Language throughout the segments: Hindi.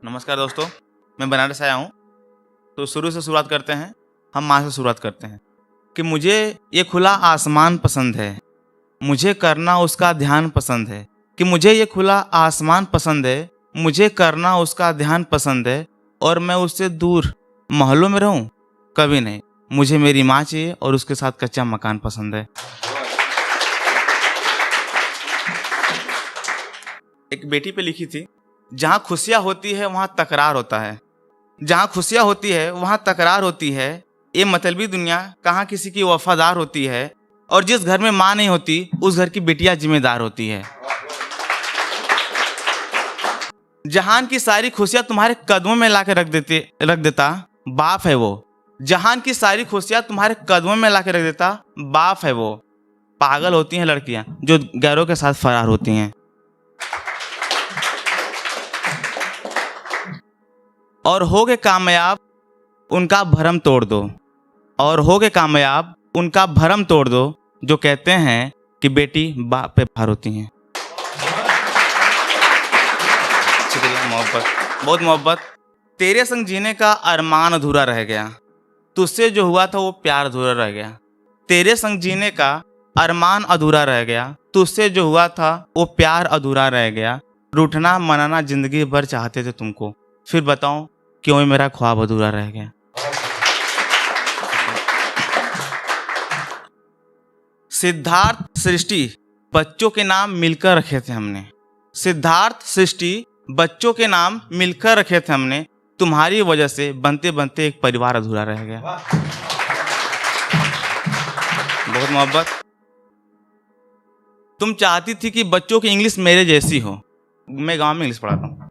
नमस्कार दोस्तों, मैं बनारस आया हूँ। तो शुरू से शुरुआत करते हैं, हम माँ से शुरुआत करते हैं कि मुझे ये खुला आसमान पसंद है, मुझे करना उसका ध्यान पसंद है। कि मुझे ये खुला आसमान पसंद है, मुझे करना उसका ध्यान पसंद है। और मैं उससे दूर महलों में रहूं कभी नहीं, मुझे मेरी माँ चाहिए और उसके साथ कच्चा मकान पसंद है। एक बेटी पे लिखी थी, जहाँ खुशियाँ होती है वहाँ तकरार होता है, जहाँ खुशियाँ होती है वहाँ तकरार होती है। ये मतलबी दुनिया कहाँ किसी की वफादार होती है, और जिस घर में माँ नहीं होती उस घर की बिटिया जिम्मेदार होती है। जहान की सारी खुशियाँ तुम्हारे कदमों में ला के रख देता बाप है वो। जहान की सारी खुशियाँ तुम्हारे कदमों में ला के रख देता बाप है वो। पागल होती हैं लड़कियाँ जो गैरों के साथ फरार होती हैं। और होगे कामयाब उनका भरम तोड़ दो, और होगे कामयाब उनका भरम तोड़ दो, जो कहते हैं कि बेटी बाप पे भार होती हैं। शुक्रिया, मोहब्बत, बहुत मोहब्बत। तेरे संग जीने का अरमान अधूरा रह गया, तुझसे जो हुआ था वो प्यार अधूरा रह गया। तेरे संग जीने का अरमान अधूरा रह गया, तुझसे जो हुआ था वो प्यार अधूरा रह गया। रूठना मनाना जिंदगी भर चाहते थे तुमको, फिर बताओ क्यों मेरा ख्वाब अधूरा रह गया। सिद्धार्थ सृष्टि बच्चों के नाम मिलकर रखे थे हमने। सिद्धार्थ सृष्टि बच्चों के नाम मिलकर रखे थे हमने, तुम्हारी वजह से बनते बनते एक परिवार अधूरा रह गया। बहुत मोहब्बत। तुम चाहती थी कि बच्चों की इंग्लिश मेरे जैसी हो, मैं गांव में इंग्लिश पढ़ाता हूँ।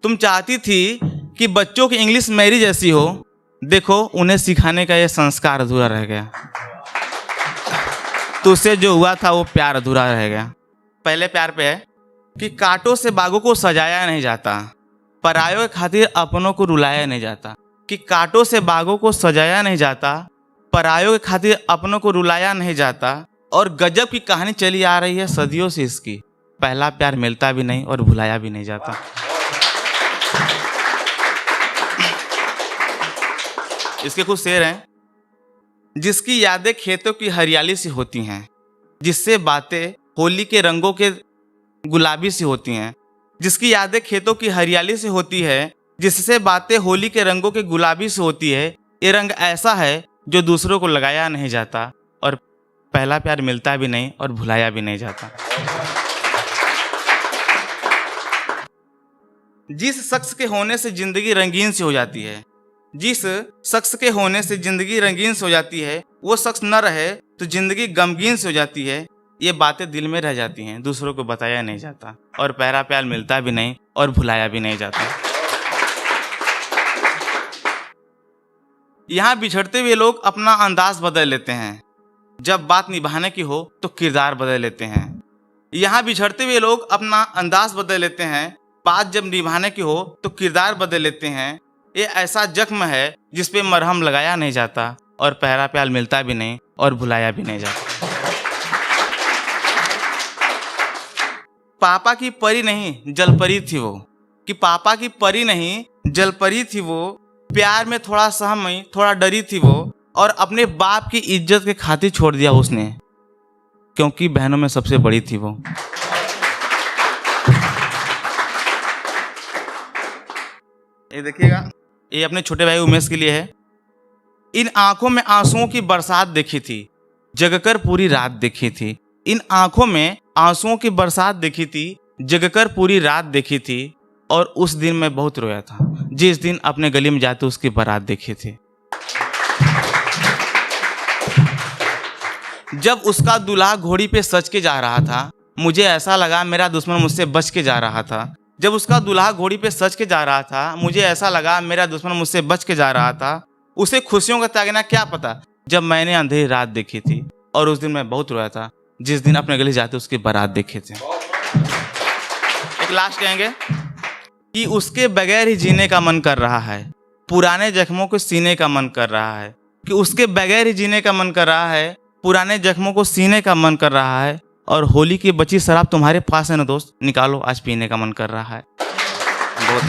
तुम चाहती थी कि बच्चों की इंग्लिश मेरी जैसी हो, देखो उन्हें सिखाने का यह संस्कार अधूरा रह गया। तुझसे जो हुआ था वो प्यार अधूरा रह गया। पहले प्यार पे है कि कांटों से बागों को सजाया नहीं जाता, परायों के खातिर अपनों को रुलाया नहीं जाता। कि कांटों से बागों को सजाया नहीं जाता, परायों के खातिर अपनों को रुलाया नहीं जाता। और गजब की कहानी चली आ रही है सदियों से इसकी, पहला प्यार मिलता भी नहीं और भुलाया भी नहीं जाता। इसके कुछ शेर हैं। जिसकी यादें खेतों की हरियाली सी होती हैं, जिससे बातें होली के रंगों के गुलाबी सी होती हैं। जिसकी यादें खेतों की हरियाली से होती है, जिससे बातें होली के रंगों के गुलाबी से होती है। ये रंग ऐसा है जो दूसरों को लगाया नहीं जाता, और पहला प्यार मिलता भी नहीं और भुलाया भी नहीं जाता। जिस शख्स के होने से जिंदगी रंगीन सी हो जाती है, जिस शख्स के होने से जिंदगी रंगीन से हो जाती है, वो शख्स न रहे तो जिंदगी गमगीन से हो जाती है। ये बातें दिल में रह जाती हैं, दूसरों को बताया नहीं जाता, और पहला प्यार मिलता भी नहीं और भुलाया भी नहीं जाता। यहाँ बिछड़ते हुए लोग अपना अंदाज बदल लेते हैं, जब बात निभाने की हो तो किरदार बदल लेते हैं। यहाँ बिछड़ते हुए लोग अपना अंदाज बदल लेते हैं, बात जब निभाने की हो तो किरदार बदल लेते हैं। ये ऐसा जख्म है जिस पे मरहम लगाया नहीं जाता, और पहला प्यार मिलता भी नहीं और भुलाया भी नहीं जाता। पापा की परी नहीं जलपरी थी वो, कि पापा की परी नहीं जलपरी थी वो। प्यार में थोड़ा सहमी थोड़ा डरी थी वो, और अपने बाप की इज्जत के खातिर छोड़ दिया उसने, क्योंकि बहनों में सबसे बड़ी थी वो। ये देखिएगा, ये अपने छोटे भाई उमेश के लिए है। इन आंखों में आंसुओं की बरसात देखी थी, जगकर पूरी रात देखी थी। इन आंखों में आंसुओं की बरसात देखी थी, जगकर पूरी रात देखी थी। और उस दिन मैं बहुत रोया था, जिस दिन अपने गली में जाते उसकी बारात देखी थी। जब उसका दूल्हा घोड़ी पे सज के जा रहा था, मुझे ऐसा लगा मेरा दुश्मन मुझसे बच के जा रहा था। जब उसका दूल्हा घोड़ी पे सज के जा रहा था, मुझे ऐसा लगा मेरा दुश्मन मुझसे बच के जा रहा था। उसे खुशियों का त्यागना क्या पता जब मैंने अंधेरी रात देखी थी। और उस दिन मैं बहुत रोया था, जिस दिन अपने गले जाते उसकी बारात देखे थे। एक लास्ट कहेंगे कि उसके बगैर ही जीने का मन कर रहा है, पुराने जख्मों को सीने का मन कर रहा है। कि उसके बगैर ही जीने का मन कर रहा है, पुराने जख्मों को सीने का मन कर रहा है। और होली की बची शराब तुम्हारे पास है ना दोस्त, निकालो आज पीने का मन कर रहा है। बहुत